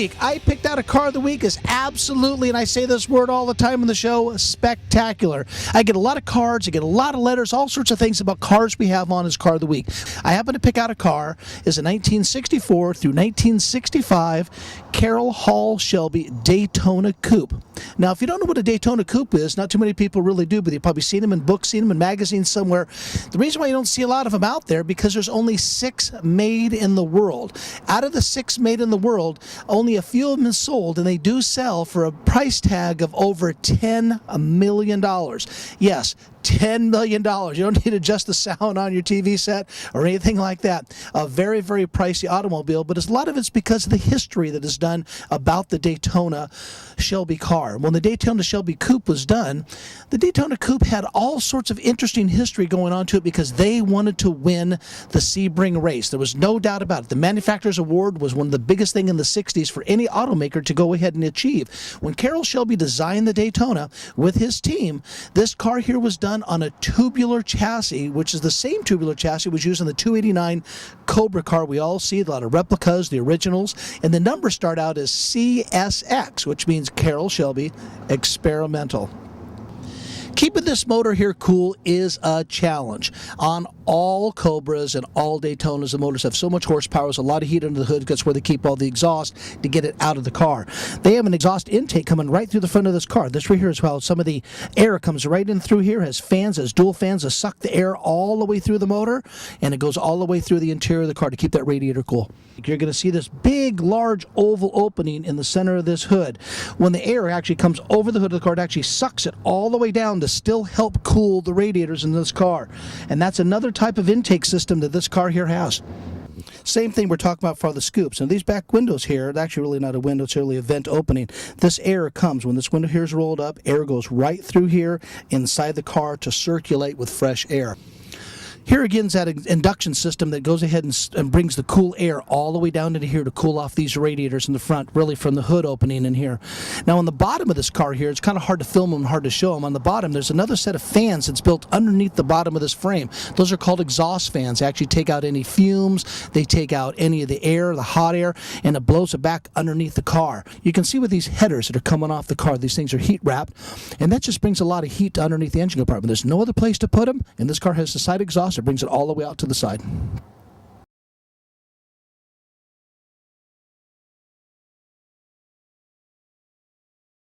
week. I picked out a car of the week is absolutely, and I say this word all the time on the show, spectacular. I get a lot of cards, I get a lot of letters, all sorts of things about cars we have on as car of the week. I happen to pick out a car is a 1964 through 1965 Carroll Hall Shelby Daytona Coupe. Now, if you don't know what a Daytona Coupe is, not too many people really do, but you've probably seen them in books, seen them in magazines somewhere. The reason why you don't see a lot of them out there, because there's only 6 made in the world. Out of the 6 made in the world, only a few of them are sold, and they do sell for a price tag of over $10 million. Yes, $10 million. You don't need to adjust the sound on your TV set or anything like that. A very, very pricey automobile, but a lot of it's because of the history that is done about the Daytona Shelby car. When the Daytona Shelby Coupe was done, the Daytona Coupe had all sorts of interesting history going on to it because they wanted to win the Sebring race. There was no doubt about it. The Manufacturers Award was one of the biggest things in the 60s for any automaker to go ahead and achieve. When Carroll Shelby designed the Daytona with his team, this car here was done on a tubular chassis, which is the same tubular chassis was used in the 289 Cobra car we all see, a lot of replicas, the originals, and the numbers start out as CSX, which means Carroll Shelby Experimental. Keeping this motor here cool is a challenge. On all Cobras and all Daytonas, the motors have so much horsepower, there's a lot of heat under the hood. That's where they keep all the exhaust to get it out of the car. They have an exhaust intake coming right through the front of this car. This right here is how some of the air comes right in through here, has fans, has dual fans that suck the air all the way through the motor, and it goes all the way through the interior of the car to keep that radiator cool. You're going to see this big, large oval opening in the center of this hood. When the air actually comes over the hood of the car, it actually sucks it all the way down to still help cool the radiators in this car. And that's another type of intake system that this car here has. Same thing we're talking about for the scoops. And these back windows here, it's actually really not a window, it's really a vent opening. This air comes, when this window here is rolled up, air goes right through here inside the car to circulate with fresh air. Here again is that induction system that goes ahead and brings the cool air all the way down into here to cool off these radiators in the front, really from the hood opening in here. Now on the bottom of this car here, it's kind of hard to film them and hard to show them. On the bottom, there's another set of fans that's built underneath the bottom of this frame. Those are called exhaust fans. They actually take out any fumes, they take out any of the air, the hot air, and it blows it back underneath the car. You can see with these headers that are coming off the car, these things are heat wrapped, and that just brings a lot of heat to underneath the engine compartment. There's no other place to put them, and this car has the side exhaust. It brings it all the way out to the side.